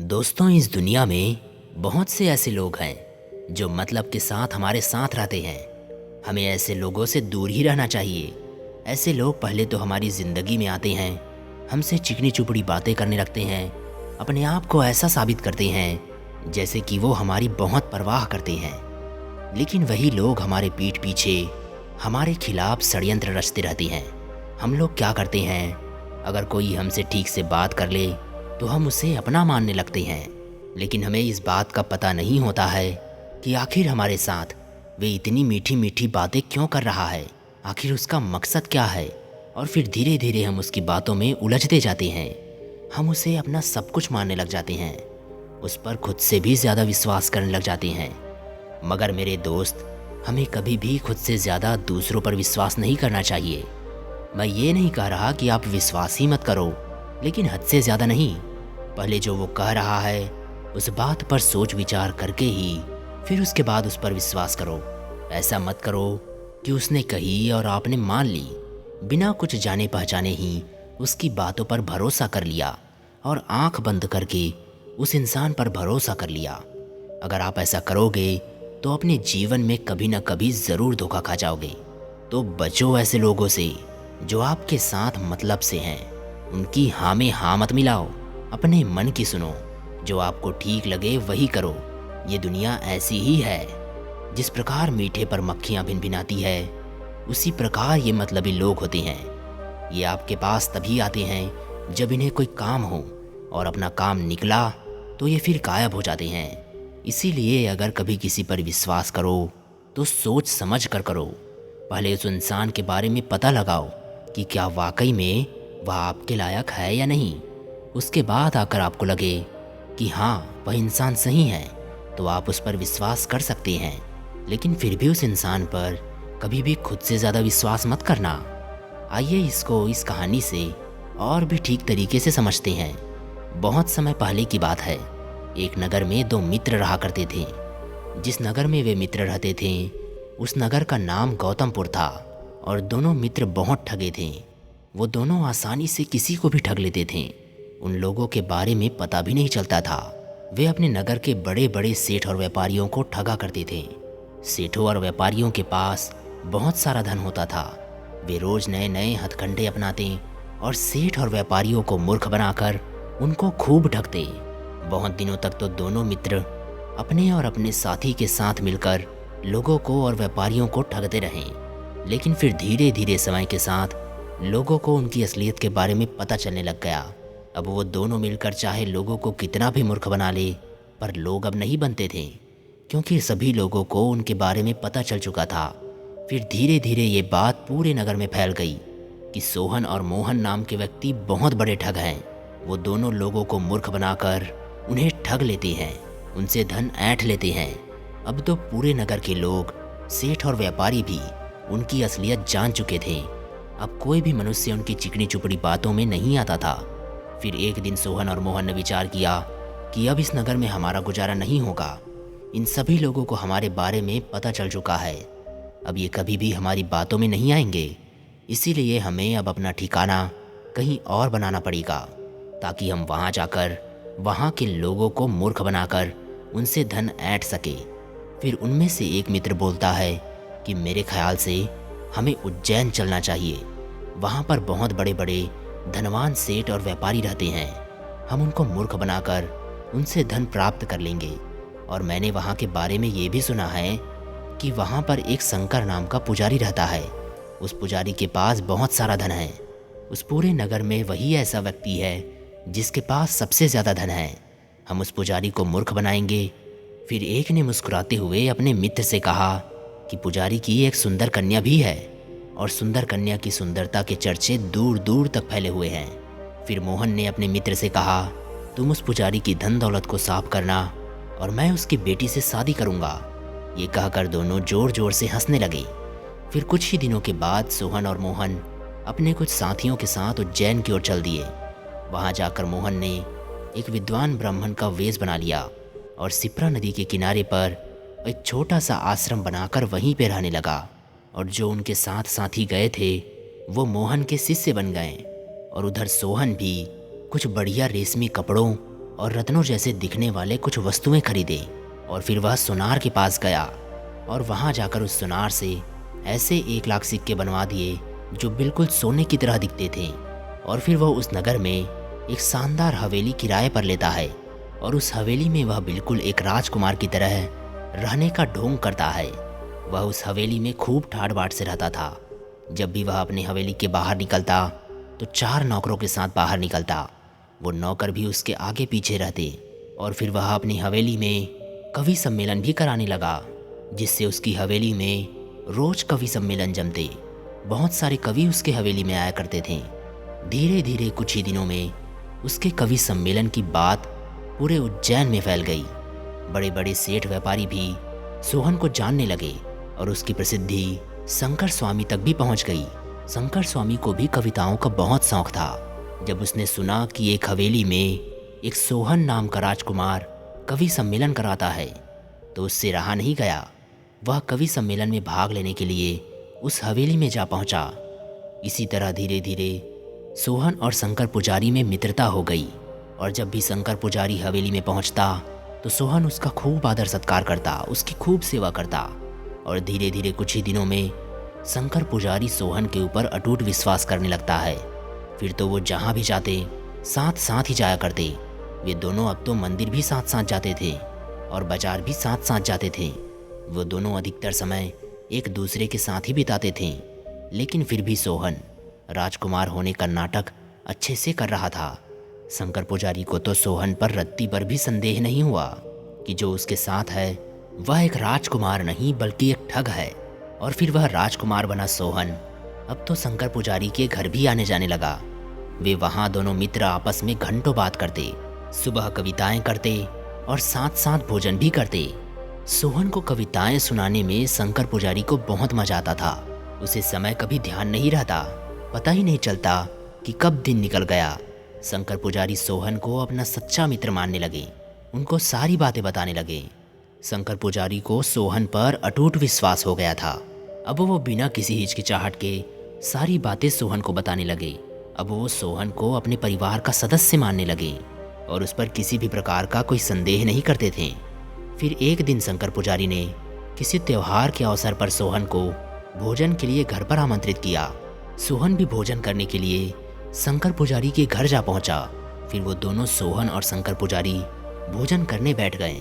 दोस्तों, इस दुनिया में बहुत से ऐसे लोग हैं जो मतलब के साथ हमारे साथ रहते हैं। हमें ऐसे लोगों से दूर ही रहना चाहिए। ऐसे लोग पहले तो हमारी ज़िंदगी में आते हैं, हमसे चिकनी चुपड़ी बातें करने लगते हैं, अपने आप को ऐसा साबित करते हैं जैसे कि वो हमारी बहुत परवाह करते हैं। लेकिन वही लोग हमारे पीठ पीछे हमारे खिलाफ षड्यंत्र रचते रहते हैं। हम लोग क्या करते हैं, अगर कोई हमसे ठीक से बात कर ले तो हम उसे अपना मानने लगते हैं। लेकिन हमें इस बात का पता नहीं होता है कि आखिर हमारे साथ वे इतनी मीठी मीठी बातें क्यों कर रहा है, आखिर उसका मकसद क्या है। और फिर धीरे धीरे हम उसकी बातों में उलझते जाते हैं। हम उसे अपना सब कुछ मानने लग जाते हैं, उस पर खुद से भी ज़्यादा विश्वास करने लग जाते हैं। मगर मेरे दोस्त, हमें कभी भी खुद से ज़्यादा दूसरों पर विश्वास नहीं करना चाहिए। मैं ये नहीं कह रहा कि आप विश्वास ही मत करो, लेकिन हद से ज़्यादा नहीं। पहले जो वो कह रहा है उस बात पर सोच विचार करके ही फिर उसके बाद उस पर विश्वास करो। ऐसा मत करो कि उसने कही और आपने मान ली, बिना कुछ जाने पहचाने ही उसकी बातों पर भरोसा कर लिया और आंख बंद करके उस इंसान पर भरोसा कर लिया। अगर आप ऐसा करोगे तो अपने जीवन में कभी ना कभी ज़रूर धोखा खा जाओगे। तो बचो ऐसे लोगों से जो आपके साथ मतलब से हैं। उनकी हाँ में हाँ मत मिलाओ, अपने मन की सुनो। जो आपको ठीक लगे वही करो। ये दुनिया ऐसी ही है। जिस प्रकार मीठे पर मक्खियाँ भिनभिनाती है, उसी प्रकार ये मतलबी लोग होते हैं। ये आपके पास तभी आते हैं जब इन्हें कोई काम हो, और अपना काम निकला तो ये फिर गायब हो जाते हैं। इसीलिए अगर कभी किसी पर विश्वास करो तो सोच समझ कर करो। पहले उस इंसान के बारे में पता लगाओ कि क्या वाकई में वह आपके लायक है या नहीं। उसके बाद आकर आपको लगे कि हाँ, वह इंसान सही है, तो आप उस पर विश्वास कर सकते हैं। लेकिन फिर भी उस इंसान पर कभी भी खुद से ज़्यादा विश्वास मत करना। आइए इसको इस कहानी से और भी ठीक तरीके से समझते हैं। बहुत समय पहले की बात है। एक नगर में दो मित्र रहा करते थे। जिस नगर में वे मित्र रहते थे उस नगर का नाम गौतमपुर था, और दोनों मित्र बहुत ठगे थे। वो दोनों आसानी से किसी को भी ठग लेते थे। उन लोगों के बारे में पता भी नहीं चलता था। वे अपने नगर के बड़े बड़े सेठ और व्यापारियों को ठगा करते थे। सेठों और व्यापारियों के पास बहुत सारा धन होता था। वे रोज नए नए हथकंडे अपनाते और सेठ और व्यापारियों को मूर्ख बनाकर उनको खूब ठगते। बहुत दिनों तक तो दोनों मित्र अपने और अपने साथी के साथ मिलकर लोगों को और व्यापारियों को ठगते रहे। लेकिन फिर धीरे धीरे समय के साथ लोगों को उनकी असलियत के बारे में पता चलने लग गया। अब वो दोनों मिलकर चाहे लोगों को कितना भी मूर्ख बना ले, पर लोग अब नहीं बनते थे, क्योंकि सभी लोगों को उनके बारे में पता चल चुका था। फिर धीरे धीरे ये बात पूरे नगर में फैल गई कि सोहन और मोहन नाम के व्यक्ति बहुत बड़े ठग हैं। वो दोनों लोगों को मूर्ख बनाकर उन्हें ठग लेते हैं, उनसे धन ऐंठ लेते हैं। अब तो पूरे नगर के लोग, सेठ और व्यापारी भी उनकी असलियत जान चुके थे। अब कोई भी मनुष्य उनकी चिकनी चुपड़ी बातों में नहीं आता था। फिर एक दिन सोहन और मोहन ने विचार किया कि अब इस नगर में हमारा गुजारा नहीं होगा। इन सभी लोगों को हमारे बारे में पता चल चुका है। अब ये कभी भी हमारी बातों में नहीं आएंगे। इसीलिए हमें अब अपना ठिकाना कहीं और बनाना पड़ेगा, ताकि हम वहाँ जाकर वहाँ के लोगों को मूर्ख बनाकर उनसे धन ऐंठ सके। फिर उनमें से एक मित्र बोलता है कि मेरे ख्याल से हमें उज्जैन चलना चाहिए। वहाँ पर बहुत बड़े बड़े धनवान सेठ और व्यापारी रहते हैं। हम उनको मूर्ख बनाकर उनसे धन प्राप्त कर लेंगे। और मैंने वहाँ के बारे में ये भी सुना है कि वहाँ पर एक शंकर नाम का पुजारी रहता है। उस पुजारी के पास बहुत सारा धन है। उस पूरे नगर में वही ऐसा व्यक्ति है जिसके पास सबसे ज़्यादा धन है। हम उस पुजारी को मूर्ख बनाएंगे। फिर एक ने मुस्कुराते हुए अपने मित्र से कहा कि पुजारी की एक सुंदर कन्या भी है, और सुंदर कन्या की सुंदरता के चर्चे दूर दूर तक फैले हुए हैं। फिर मोहन ने अपने मित्र से कहा, तुम उस पुजारी की धन दौलत को साफ करना और मैं उसकी बेटी से शादी करूंगा। ये कहकर दोनों जोर जोर से हंसने लगे। फिर कुछ ही दिनों के बाद सोहन और मोहन अपने कुछ साथियों के साथ उज्जैन की ओर चल दिए। वहाँ जाकर मोहन ने एक विद्वान ब्राह्मण का वेश बना लिया और सिप्रा नदी के किनारे पर एक छोटा सा आश्रम बनाकर वहीं पे रहने लगा। और जो उनके साथ साथी गए थे वो मोहन के शिष्य बन गए। और उधर सोहन भी कुछ बढ़िया रेशमी कपड़ों और रत्नों जैसे दिखने वाले कुछ वस्तुएं खरीदे। और फिर वह सुनार के पास गया और वहां जाकर उस सुनार से ऐसे 1 लाख सिक्के बनवा दिए जो बिल्कुल सोने की तरह दिखते थे। और फिर वह उस नगर में एक शानदार हवेली किराए पर लेता है और उस हवेली में वह बिल्कुल एक राजकुमार की तरह रहने का ढोंग करता है। वह उस हवेली में खूब ठाट बाट से रहता था। जब भी वह अपनी हवेली के बाहर निकलता तो 4 नौकरों के साथ बाहर निकलता। वो नौकर भी उसके आगे पीछे रहते। और फिर वह अपनी हवेली में कवि सम्मेलन भी कराने लगा, जिससे उसकी हवेली में रोज कवि सम्मेलन जमते। बहुत सारे कवि उसके हवेली में आया करते थे। धीरे धीरे कुछ ही दिनों में उसके कवि सम्मेलन की बात पूरे उज्जैन में फैल गई। बड़े बड़े सेठ व्यापारी भी सोहन को जानने लगे और उसकी प्रसिद्धि शंकर स्वामी तक भी पहुंच गई। शंकर स्वामी को भी कविताओं का बहुत शौक था। जब उसने सुना कि एक हवेली में एक सोहन नाम का राजकुमार कवि सम्मेलन कराता है तो उससे रहा नहीं गया। वह कवि सम्मेलन में भाग लेने के लिए उस हवेली में जा पहुंचा। इसी तरह धीरे धीरे सोहन और शंकर पुजारी में मित्रता हो गई। और जब भी शंकर पुजारी हवेली में पहुंचता तो सोहन उसका खूब आदर सत्कार करता, उसकी खूब सेवा करता। और धीरे धीरे कुछ ही दिनों में शंकर पुजारी सोहन के ऊपर अटूट विश्वास करने लगता है। फिर तो वो जहाँ भी जाते साथ साथ ही जाया करते। वे दोनों अब तो मंदिर भी साथ साथ जाते थे और बाजार भी साथ साथ जाते थे। वो दोनों अधिकतर समय एक दूसरे के साथ ही बिताते थे। लेकिन फिर भी सोहन राजकुमार होने का नाटक अच्छे से कर रहा था। शंकर पुजारी को तो सोहन पर रत्ती भर भी संदेह नहीं हुआ कि जो उसके साथ है वह एक राजकुमार नहीं बल्कि एक ठग है। और फिर वह राजकुमार बना सोहन अब तो शंकर पुजारी के घर भी आने जाने लगा। वे वहाँ दोनों मित्र आपस में घंटों बात करते, सुबह कविताएं करते और साथ साथ भोजन भी करते। सोहन को कविताएं सुनाने में शंकर पुजारी को बहुत मजा आता था। उसे समय कभी ध्यान नहीं रहता, पता ही नहीं चलता कि कब दिन निकल गया। शंकर पुजारी सोहन को अपना सच्चा मित्र मानने लगे, उनको सारी बातें बताने लगे। शंकर पुजारी को सोहन पर अटूट विश्वास हो गया था। अब वो बिना किसी हिचकिचाहट के सारी बातें सोहन को बताने लगे। अब वो सोहन को अपने परिवार का सदस्य मानने लगे और उस पर किसी भी प्रकार का कोई संदेह नहीं करते थे। फिर एक दिन शंकर पुजारी ने किसी त्योहार के अवसर पर सोहन को भोजन के लिए घर पर आमंत्रित किया। सोहन भी भोजन करने के लिए शंकर पुजारी के घर जा पहुंचा। फिर वो दोनों सोहन और शंकर पुजारी भोजन करने बैठ गए।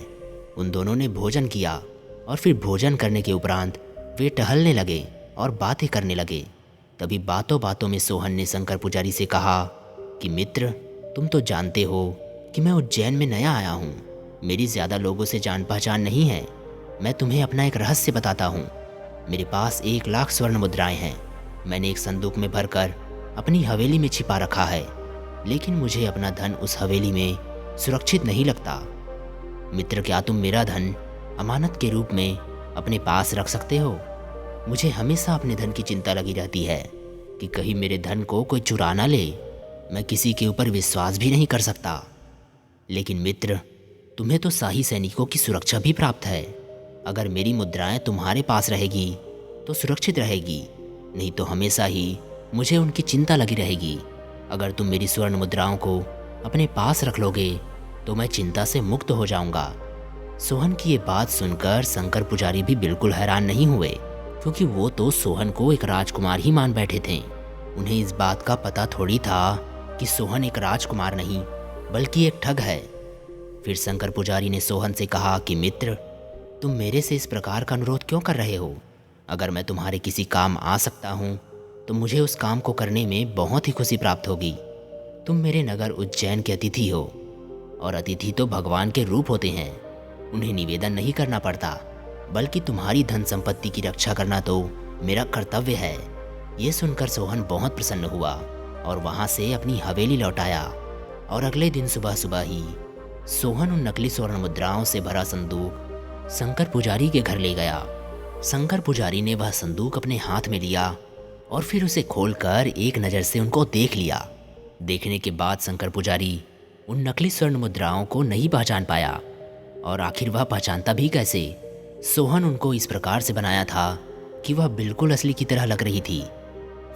उन दोनों ने भोजन किया और फिर भोजन करने के उपरांत वे टहलने लगे और बातें करने लगे। तभी बातों बातों में सोहन ने शंकर पुजारी से कहा कि मित्र, तुम तो जानते हो कि मैं उज्जैन में नया आया हूँ, मेरी ज़्यादा लोगों से जान पहचान नहीं है। मैं तुम्हें अपना एक रहस्य बताता हूँ। मेरे पास 1 लाख स्वर्ण मुद्राएं हैं। मैंने एक संदूक में भरकर अपनी हवेली में छिपा रखा है, लेकिन मुझे अपना धन उस हवेली में सुरक्षित नहीं लगता। मित्र, क्या तुम मेरा धन अमानत के रूप में अपने पास रख सकते हो? मुझे हमेशा अपने धन की चिंता लगी रहती है कि कहीं मेरे धन को कोई चुरा ना ले। मैं किसी के ऊपर विश्वास भी नहीं कर सकता। लेकिन मित्र, तुम्हें तो शाही सैनिकों की सुरक्षा भी प्राप्त है। अगर मेरी मुद्राएं तुम्हारे पास रहेगी तो सुरक्षित रहेगी, नहीं तो हमेशा ही मुझे उनकी चिंता लगी रहेगी। अगर तुम मेरी स्वर्ण मुद्राओं को अपने पास रख लोगे तो मैं चिंता से मुक्त हो जाऊंगा। सोहन की ये बात सुनकर शंकर पुजारी भी बिल्कुल हैरान नहीं हुए, क्योंकि वो तो सोहन को एक राजकुमार ही मान बैठे थे। उन्हें इस बात का पता थोड़ी था कि सोहन एक राजकुमार नहीं बल्कि एक ठग है। फिर शंकर पुजारी ने सोहन से कहा कि मित्र, तुम मेरे से इस प्रकार का अनुरोध क्यों कर रहे हो? अगर मैं तुम्हारे किसी काम आ सकता हूँ तो मुझे उस काम को करने में बहुत ही खुशी प्राप्त होगी। तुम मेरे नगर उज्जैन के अतिथि हो, और अतिथि तो भगवान के रूप होते हैं। उन्हें निवेदन नहीं करना पड़ता, बल्कि तुम्हारी धन संपत्ति की रक्षा करना तो मेरा कर्तव्य है। ये सुनकर सोहन बहुत प्रसन्न हुआ और वहाँ से अपनी हवेली लौट आया। और अगले दिन सुबह सुबह ही सोहन उन नकली स्वर्ण मुद्राओं से भरा संदूक शंकर पुजारी के घर ले गया। शंकर पुजारी ने वह संदूक अपने हाथ में लिया और फिर उसे खोलकर एक नज़र से उनको देख लिया। देखने के बाद शंकर पुजारी उन नकली स्वर्ण मुद्राओं को नहीं पहचान पाया, और आखिर वह पहचानता भी कैसे? सोहन उनको इस प्रकार से बनाया था कि वह बिल्कुल असली की तरह लग रही थी।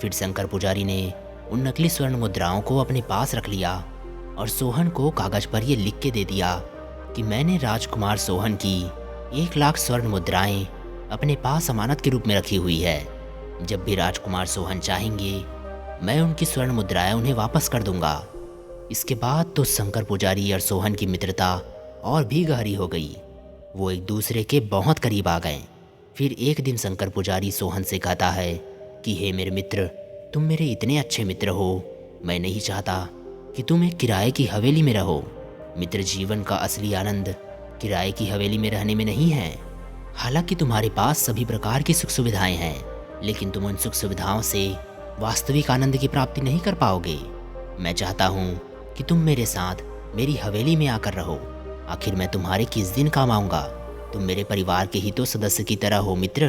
फिर शंकर पुजारी ने उन नकली स्वर्ण मुद्राओं को अपने पास रख लिया और सोहन को कागज पर ये लिख के दे दिया कि मैंने राजकुमार सोहन की 1 लाख स्वर्ण मुद्राएं अपने पास अमानत के रूप में रखी हुई है। जब भी राजकुमार सोहन चाहेंगे मैं उनकी स्वर्ण मुद्राएं उन्हें वापस कर दूंगा। इसके बाद तो शंकर पुजारी और सोहन की मित्रता और भी गहरी हो गई। वो एक दूसरे के बहुत करीब आ गए। फिर एक दिन शंकर पुजारी सोहन से कहता है कि हे मेरे मित्र, तुम मेरे इतने अच्छे मित्र हो, मैं नहीं चाहता कि तुम एक किराए की हवेली में रहो। मित्र जीवन का असली आनंद किराए की हवेली में रहने में नहीं है। हालांकि तुम्हारे पास सभी प्रकार की सुख सुविधाएं हैं, लेकिन तुम उन सुख सुविधाओं से वास्तविक आनंद की प्राप्ति नहीं कर पाओगे। मैं चाहता हूँ कि तुम मेरे साथ मेरी हवेली में आकर रहो। आखिर मैं तुम्हारे किस दिन काम आऊँगा? तुम मेरे परिवार के ही तो सदस्य की तरह हो मित्र।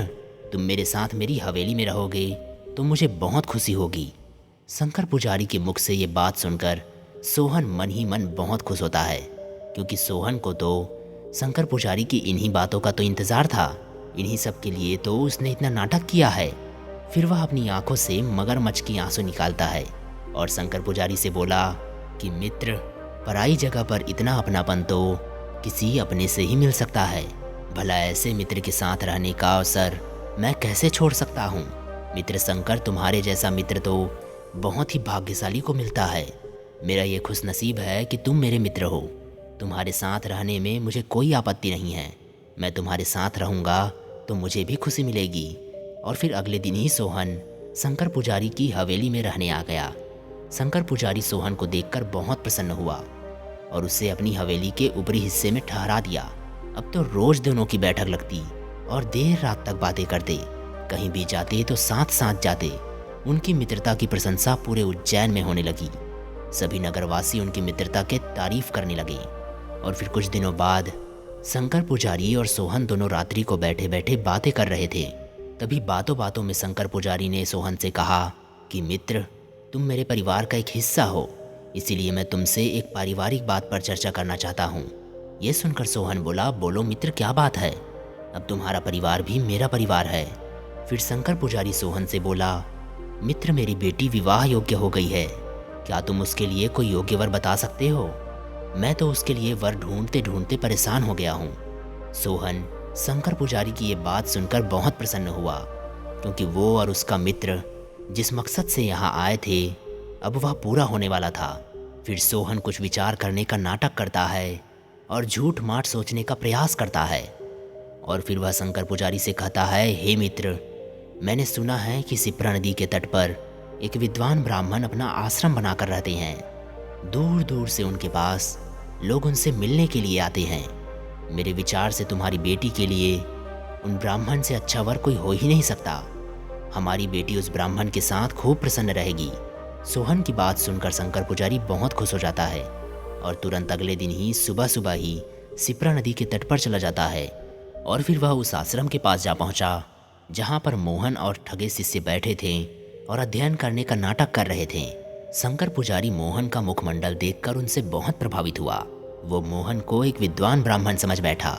तुम मेरे साथ मेरी हवेली में रहोगे तो मुझे बहुत खुशी होगी। शंकर पुजारी के मुख से ये बात सुनकर सोहन मन ही मन बहुत खुश होता है, क्योंकि सोहन को तो शंकर पुजारी की इन्हीं बातों का तो इंतज़ार था। इन्हीं सब के लिए तो उसने इतना नाटक किया है। फिर वह अपनी आंखों से मगरमच्छ की आंसू निकालता है और शंकर पुजारी से बोला कि मित्र, पराई जगह पर इतना अपनापन तो किसी अपने से ही मिल सकता है। भला ऐसे मित्र के साथ रहने का अवसर मैं कैसे छोड़ सकता हूँ? मित्र शंकर, तुम्हारे जैसा मित्र तो बहुत ही भाग्यशाली को मिलता है। मेरा ये खुश नसीब है कि तुम मेरे मित्र हो। तुम्हारे साथ रहने में मुझे कोई आपत्ति नहीं है। मैं तुम्हारे साथ रहूँगा तो मुझे भी खुशी मिलेगी। और फिर अगले दिन ही सोहन शंकर पुजारी की हवेली में रहने आ गया। शंकर पुजारी सोहन को देखकर बहुत प्रसन्न हुआ और उसे अपनी हवेली के ऊपरी हिस्से में ठहरा दिया। अब तो रोज दोनों की बैठक लगती और देर रात तक बातें करते। कहीं भी जाते तो साथ साथ जाते। उनकी मित्रता की प्रशंसा पूरे उज्जैन में होने लगी। सभी नगरवासी उनकी मित्रता के तारीफ करने लगे। और फिर कुछ दिनों बाद शंकर पुजारी और सोहन दोनों रात्रि को बैठे बैठे बातें कर रहे थे। तभी बातों बातों में शंकर पुजारी ने सोहन से कहा कि मित्र, तुम मेरे परिवार का एक हिस्सा हो, इसीलिए मैं तुमसे एक पारिवारिक बात पर चर्चा करना चाहता हूँ। ये सुनकर सोहन बोला, बोलो मित्र, क्या बात है? अब तुम्हारा परिवार भी मेरा परिवार है। फिर शंकर पुजारी सोहन से बोला, मित्र, मेरी बेटी विवाह योग्य हो गई है। क्या तुम उसके लिए कोई योग्य वर बता सकते हो? मैं तो उसके लिए वर ढूंढते ढूंढते परेशान हो गया हूँ। सोहन शंकर पुजारी की ये बात सुनकर बहुत प्रसन्न हुआ, क्योंकि वो और उसका मित्र जिस मकसद से यहाँ आए थे अब वह पूरा होने वाला था। फिर सोहन कुछ विचार करने का नाटक करता है और झूठ माट सोचने का प्रयास करता है। और फिर वह शंकर पुजारी से कहता है, हे मित्र, मैंने सुना है कि शिप्रा नदी के तट पर एक विद्वान ब्राह्मण अपना आश्रम बनाकर रहते हैं। दूर दूर से उनके पास लोग उनसे मिलने के लिए आते हैं। मेरे विचार से तुम्हारी बेटी के लिए उन ब्राह्मण से अच्छा वर कोई हो ही नहीं सकता। हमारी बेटी उस ब्राह्मण के साथ खूब प्रसन्न रहेगी। सोहन की बात सुनकर शंकर पुजारी बहुत खुश हो जाता है और तुरंत अगले दिन ही सुबह सुबह ही शिप्रा नदी के तट पर चला जाता है। और फिर वह उस आश्रम के पास जा पहुंचा जहां पर मोहन और ठगे शिष्य बैठे थे और अध्ययन करने का नाटक कर रहे थे। शंकर पुजारी मोहन का मुखमंडल देखकर उनसे बहुत प्रभावित हुआ। वो मोहन को एक विद्वान ब्राह्मण समझ बैठा।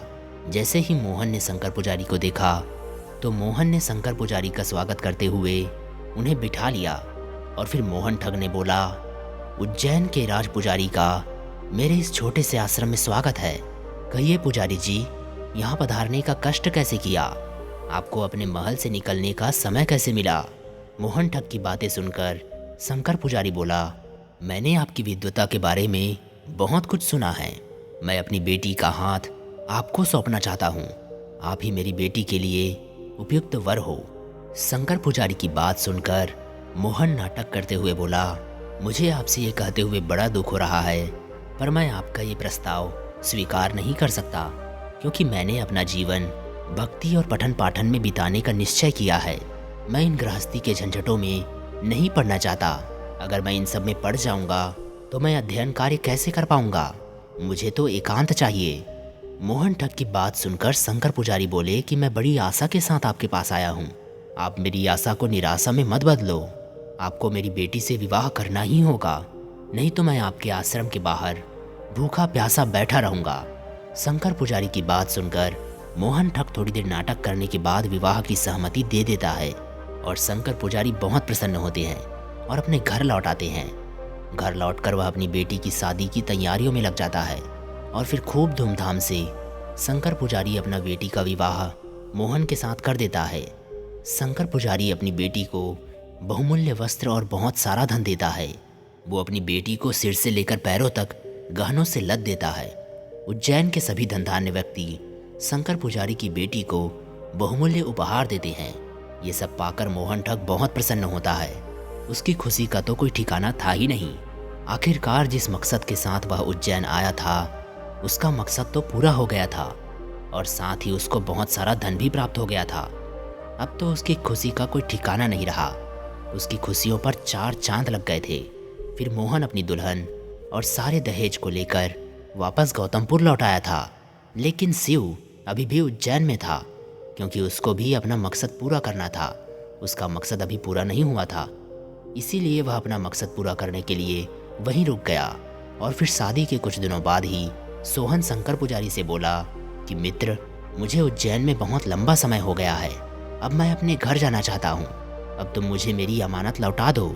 जैसे ही मोहन ने शंकर पुजारी को देखा तो मोहन ने शंकर पुजारी का स्वागत करते हुए उन्हें बिठा लिया। और फिर मोहन ठग ने बोला, उज्जैन के राज पुजारी का मेरे इस छोटे से आश्रम में स्वागत है। कहिए पुजारी जी, यहाँ पधारने का कष्ट कैसे किया? आपको अपने महल से निकलने का समय कैसे मिला? मोहन ठग की बातें सुनकर शंकर पुजारी बोला, मैंने आपकी विद्वता के बारे में बहुत कुछ सुना है। मैं अपनी बेटी का हाथ आपको सौंपना चाहता हूँ। आप ही मेरी बेटी के लिए उपयुक्त वर हो। शंकर पुजारी की बात सुनकर मोहन नाटक करते हुए बोला, मुझे आपसे ये कहते हुए बड़ा दुख हो रहा है, पर मैं आपका ये प्रस्ताव स्वीकार नहीं कर सकता, क्योंकि मैंने अपना जीवन भक्ति और पठन पाठन में बिताने का निश्चय किया है। मैं इन गृहस्थी के झंझटों में नहीं पड़ना चाहता। अगर मैं इन सब में पड़ जाऊंगा तो मैं अध्ययन कार्य कैसे कर पाऊंगा? मुझे तो एकांत चाहिए। मोहन ठग की बात सुनकर शंकर पुजारी बोले कि मैं बड़ी आशा के साथ आपके पास आया हूँ। आप मेरी आशा को निराशा में मत बदलो। आपको मेरी बेटी से विवाह करना ही होगा, नहीं तो मैं आपके आश्रम के बाहर भूखा प्यासा बैठा रहूंगा। शंकर पुजारी की बात सुनकर मोहन ठग थोड़ी देर नाटक करने के बाद विवाह की सहमति दे देता है और शंकर पुजारी बहुत प्रसन्न होते हैं और अपने घर लौट आते हैं। घर लौटकर वह अपनी बेटी की शादी की तैयारियों में लग जाता है और फिर खूब धूमधाम से शंकर पुजारी अपना बेटी का विवाह मोहन के साथ कर देता है। शंकर पुजारी अपनी बेटी को बहुमूल्य वस्त्र और बहुत सारा धन देता है। वो अपनी बेटी को सिर से लेकर पैरों तक गहनों से लद देता है। उज्जैन के सभी धनधान्य व्यक्ति शंकर पुजारी की बेटी को बहुमूल्य उपहार देते हैं। ये सब पाकर मोहन ठग बहुत प्रसन्न होता है। उसकी खुशी का तो कोई ठिकाना था ही नहीं। आखिरकार जिस मकसद के साथ वह उज्जैन आया था उसका मकसद तो पूरा हो गया था और साथ ही उसको बहुत सारा धन भी प्राप्त हो गया था। अब तो उसकी खुशी का कोई ठिकाना नहीं रहा। उसकी खुशियों पर 4 चांद लग गए थे। फिर मोहन अपनी दुल्हन और सारे दहेज को लेकर वापस गौतमपुर लौट आया था। लेकिन शिव अभी भी उज्जैन में था, क्योंकि उसको भी अपना मकसद पूरा करना था। उसका मकसद अभी पूरा नहीं हुआ था, इसीलिए वह अपना मकसद पूरा करने के लिए वहीं रुक गया। और फिर शादी के कुछ दिनों बाद ही सोहन शंकर पुजारी से बोला कि मित्र, मुझे उज्जैन में बहुत लंबा समय हो गया है। अब मैं अपने घर जाना चाहता हूँ। अब तुम मुझे मेरी अमानत लौटा दो।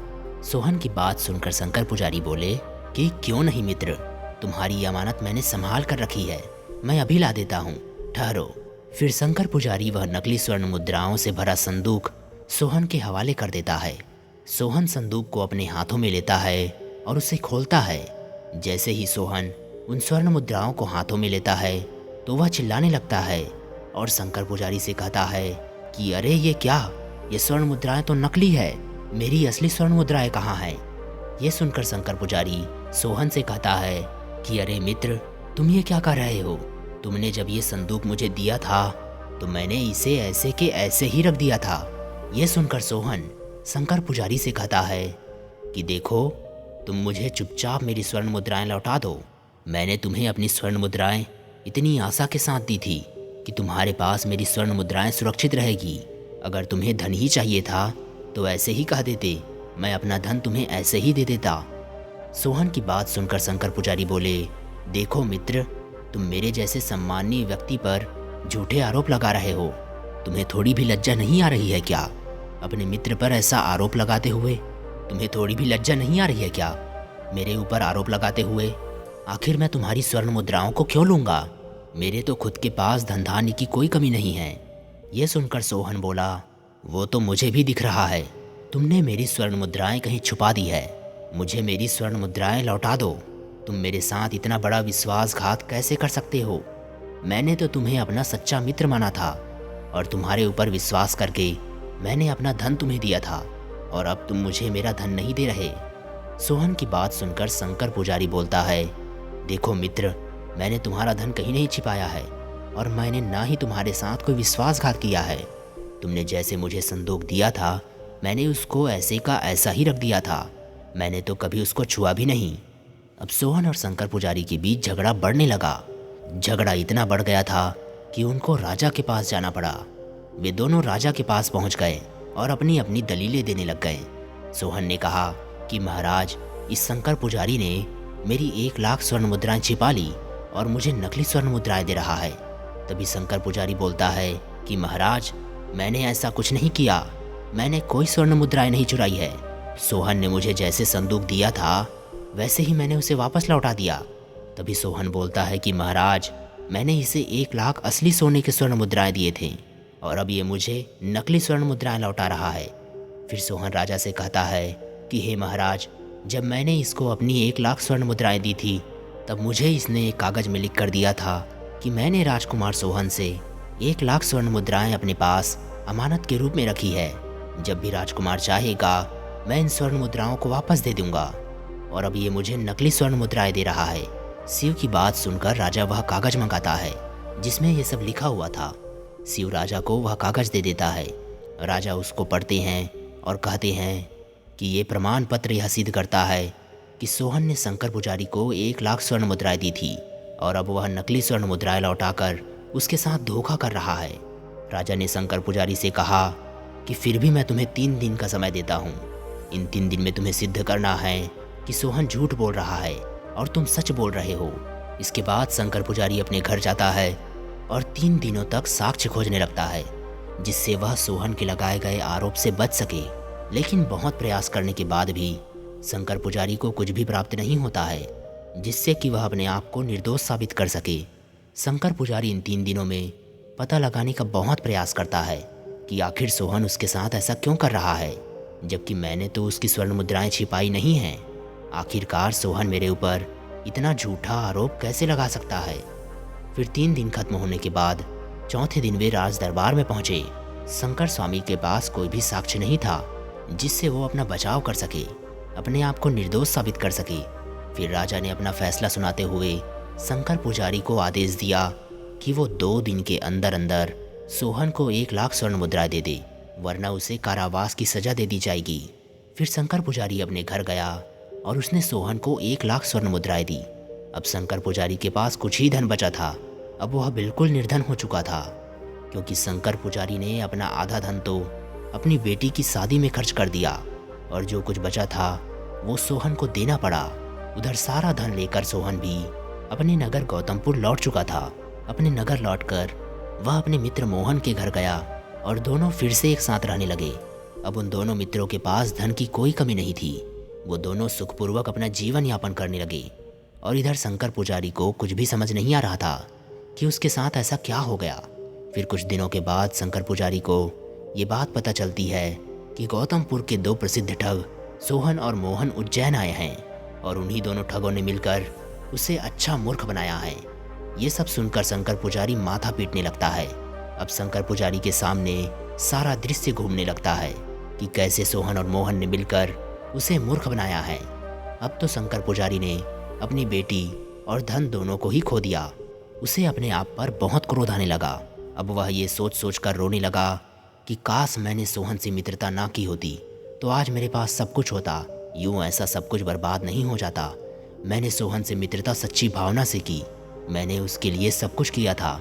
सोहन की बात सुनकर शंकर पुजारी बोले कि क्यों नहीं मित्र, तुम्हारी अमानत मैंने संभाल कर रखी है, मैं अभी ला देता हूँ, ठहरो। फिर शंकर पुजारी वह नकली स्वर्ण मुद्राओं से भरा संदूक सोहन के हवाले कर देता है। सोहन संदूक को अपने हाथों में लेता है और उसे खोलता है। जैसे ही सोहन उन स्वर्ण मुद्राओं को हाथों में लेता है तो वह चिल्लाने लगता है और शंकर पुजारी से कहता है कि अरे ये क्या, ये स्वर्ण मुद्राएं तो नकली है, मेरी असली स्वर्ण मुद्राएं कहाँ हैं? ये सुनकर शंकर पुजारी सोहन से कहता है कि अरे मित्र, तुम ये क्या कर रहे हो? तुमने जब ये संदूक मुझे दिया था तो मैंने इसे ऐसे के ऐसे ही रख दिया था। ये सुनकर सोहन शंकर पुजारी से कहता है कि देखो, तुम मुझे चुपचाप मेरी स्वर्ण मुद्राएं लौटा दो। मैंने तुम्हें अपनी स्वर्ण मुद्राएं इतनी आशा के साथ दी थी कि तुम्हारे पास मेरी स्वर्ण मुद्राएं सुरक्षित रहेगी। अगर तुम्हें धन ही चाहिए था तो ऐसे ही कह देते, मैं अपना धन तुम्हें ऐसे ही दे देता। सोहन की बात सुनकर शंकर पुजारी बोले, देखो मित्र, तुम मेरे जैसे सम्माननीय व्यक्ति पर झूठे आरोप लगा रहे हो। तुम्हें थोड़ी भी लज्जा नहीं आ रही है क्या? अपने मित्र पर ऐसा आरोप लगाते हुए तुम्हें थोड़ी भी लज्जा नहीं आ रही है क्या? मेरे ऊपर आरोप लगाते हुए आखिर मैं तुम्हारी स्वर्ण मुद्राओं को क्यों लूँगा? मेरे तो खुद के पास धन धान्य की कोई कमी नहीं है। ये सुनकर सोहन बोला, वो तो मुझे भी दिख रहा है, तुमने मेरी स्वर्ण मुद्राएं कहीं छुपा दी है। मुझे मेरी स्वर्ण मुद्राएं लौटा दो। तुम मेरे साथ इतना बड़ा विश्वासघात कैसे कर सकते हो? मैंने तो तुम्हें अपना सच्चा मित्र माना था और तुम्हारे ऊपर विश्वास करके मैंने अपना धन तुम्हें दिया था, और अब तुम मुझे मेरा धन नहीं दे रहे। सोहन की बात सुनकर शंकर पुजारी बोलता है, देखो मित्र, मैंने तुम्हारा धन कहीं नहीं छिपाया है और मैंने ना ही तुम्हारे साथ कोई विश्वासघात किया है। तुमने जैसे मुझे संदूक दिया था मैंने उसको ऐसे का ऐसा ही रख दिया था। मैंने तो कभी उसको छुआ भी नहीं। अब सोहन और शंकर पुजारी के बीच झगड़ा बढ़ने लगा। झगड़ा इतना बढ़ गया था कि उनको राजा के पास जाना पड़ा। वे दोनों राजा के पास पहुंच गए और अपनी अपनी दलीलें देने लग गए। सोहन ने कहा कि महाराज, इस शंकर पुजारी ने मेरी 1 लाख स्वर्ण मुद्राएं छिपा ली और मुझे नकली स्वर्ण मुद्राएं दे रहा है। तभी शंकर पुजारी बोलता है कि महाराज, मैंने ऐसा कुछ नहीं किया, मैंने कोई स्वर्ण मुद्राएं नहीं चुराई है। सोहन ने मुझे जैसे संदूक दिया था वैसे ही मैंने उसे वापस लौटा दिया। तभी सोहन बोलता है कि महाराज, मैंने इसे 1 लाख असली सोने के स्वर्ण मुद्राएं दिए थे और अब ये मुझे नकली स्वर्ण मुद्राएं लौटा रहा है। फिर सोहन राजा से कहता है कि हे महाराज, जब मैंने इसको अपनी 1 लाख स्वर्ण मुद्राएं दी थी तब मुझे इसने एक कागज़ में लिख कर दिया था कि मैंने राजकुमार सोहन से 1 लाख स्वर्ण मुद्राएं अपने पास अमानत के रूप में रखी है। जब भी राजकुमार चाहेगा मैं इन स्वर्ण मुद्राओं को वापस दे दूंगा, और अब ये मुझे नकली स्वर्ण मुद्राएं दे रहा है। शिव की बात सुनकर राजा वह कागज़ मंगाता है जिसमें यह सब लिखा हुआ था। शिव राजा को वह कागज़ दे देता है। राजा उसको पढ़ते हैं और कहते हैं कि ये प्रमाण पत्र यह सिद्ध करता है कि सोहन ने शंकर पुजारी को 1 लाख स्वर्ण मुद्राएं दी थी और अब वह नकली स्वर्ण मुद्राएं लौटाकर उसके साथ धोखा कर रहा है। राजा ने शंकर पुजारी से कहा कि फिर भी मैं तुम्हें 3 दिन का समय देता हूँ। इन 3 दिन में तुम्हें सिद्ध करना है कि सोहन झूठ बोल रहा है और तुम सच बोल रहे हो। इसके बाद शंकर पुजारी अपने घर जाता है और 3 दिनों तक साक्ष्य खोजने लगता है जिससे वह सोहन के लगाए गए आरोप से बच सके। लेकिन बहुत प्रयास करने के बाद भी शंकर पुजारी को कुछ भी प्राप्त नहीं होता है जिससे कि वह अपने आप को निर्दोष साबित कर सके। शंकर पुजारी इन 3 दिनों में पता लगाने का बहुत प्रयास करता है कि आखिर सोहन उसके साथ ऐसा क्यों कर रहा है, जबकि मैंने तो उसकी स्वर्ण मुद्राएं छिपाई नहीं हैं। आखिरकार सोहन मेरे ऊपर इतना झूठा आरोप कैसे लगा सकता है। फिर 3 दिन खत्म होने के बाद चौथे दिन वे राज दरबार में पहुंचे। शंकर स्वामी के पास कोई भी साक्ष्य नहीं था जिससे वो अपना बचाव कर सके, अपने आप को निर्दोष साबित कर सके। फिर राजा ने अपना फैसला सुनाते हुए शंकर पुजारी को आदेश दिया कि वो 2 दिन के अंदर अंदर सोहन को 1 लाख स्वर्ण मुद्राएं दे दे, वरना उसे कारावास की सजा दे दी जाएगी। फिर शंकर पुजारी अपने घर गया और उसने सोहन को 1 लाख स्वर्ण मुद्राएं दी। अब शंकर पुजारी के पास कुछ ही धन बचा था। अब वह बिल्कुल निर्धन हो चुका था, क्योंकि शंकर पुजारी ने अपना आधा धन तो अपनी बेटी की शादी में खर्च कर दिया और जो कुछ बचा था वो सोहन को देना पड़ा। उधर सारा धन लेकर सोहन भी अपने नगर गौतमपुर लौट चुका था। अपने नगर लौटकर वह अपने मित्र मोहन के घर गया और दोनों फिर से एक साथ रहने लगे। अब उन दोनों मित्रों के पास धन की कोई कमी नहीं थी। वो दोनों सुखपूर्वक अपना जीवन यापन करने लगे और इधर शंकर पुजारी को कुछ भी समझ नहीं आ रहा था कि उसके साथ ऐसा क्या हो गया। फिर कुछ दिनों के बाद शंकर पुजारी को ये बात पता चलती है कि गौतमपुर के 2 प्रसिद्ध ठग सोहन और मोहन उज्जैन आए हैं और उन्हीं दोनों ठगों ने मिलकर उसे अच्छा मूर्ख बनाया है। ये सब सुनकर शंकर पुजारी माथा पीटने लगता है। अब शंकर पुजारी के सामने सारा दृश्य घूमने लगता है कि कैसे सोहन और मोहन ने मिलकर उसे मूर्ख बनाया है। अब तो शंकर पुजारी ने अपनी बेटी और धन दोनों को ही खो दिया। उसे अपने आप पर बहुत क्रोध आने लगा। अब वह ये सोच सोच कर रोने लगा कि काश मैंने सोहन से मित्रता ना की होती तो आज मेरे पास सब कुछ होता, यूं ऐसा सब कुछ बर्बाद नहीं हो जाता। मैंने सोहन से मित्रता सच्ची भावना से की, मैंने उसके लिए सब कुछ किया था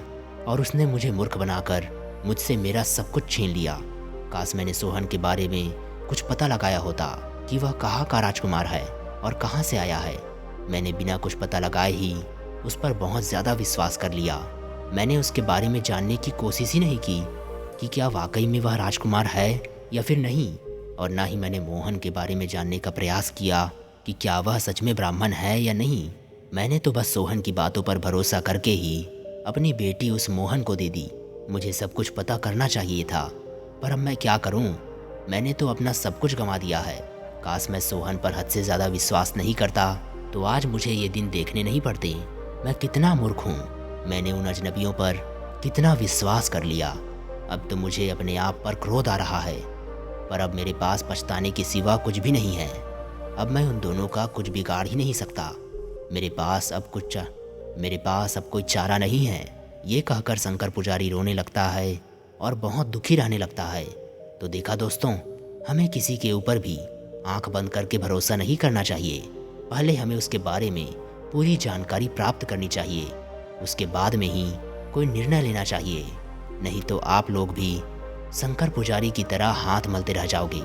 और उसने मुझे मूर्ख बनाकर मुझसे मेरा सब कुछ छीन लिया। काश मैंने सोहन के बारे में कुछ पता लगाया होता कि वह कहाँ का राजकुमार है और कहाँ से आया है। मैंने बिना कुछ पता लगाए ही उस पर बहुत ज़्यादा विश्वास कर लिया। मैंने उसके बारे में जानने की कोशिश ही नहीं की कि क्या वाकई में वह राजकुमार है या फिर नहीं, और ना ही मैंने मोहन के बारे में जानने का प्रयास किया कि क्या वह सच में ब्राह्मण है या नहीं। मैंने तो बस सोहन की बातों पर भरोसा करके ही अपनी बेटी उस मोहन को दे दी। मुझे सब कुछ पता करना चाहिए था, पर अब मैं क्या करूं? मैंने तो अपना सब कुछ गंवा दिया है। काश मैं सोहन पर हद से ज़्यादा विश्वास नहीं करता तो आज मुझे ये दिन देखने नहीं पड़ते। मैं कितना मूर्ख हूँ, मैंने उन अजनबियों पर कितना विश्वास कर लिया। अब तो मुझे अपने आप पर क्रोध आ रहा है, पर अब मेरे पास पछताने के सिवा कुछ भी नहीं है। अब मैं उन दोनों का कुछ बिगाड़ ही नहीं सकता। मेरे पास अब कोई चारा नहीं है। ये कहकर शंकर पुजारी रोने लगता है और बहुत दुखी रहने लगता है। तो देखा दोस्तों, हमें किसी के ऊपर भी आंख बंद करके भरोसा नहीं करना चाहिए। पहले हमें उसके बारे में पूरी जानकारी प्राप्त करनी चाहिए, उसके बाद में ही कोई निर्णय लेना चाहिए। नहीं तो आप लोग भी शंकर पुजारी की तरह हाथ मलते रह जाओगे।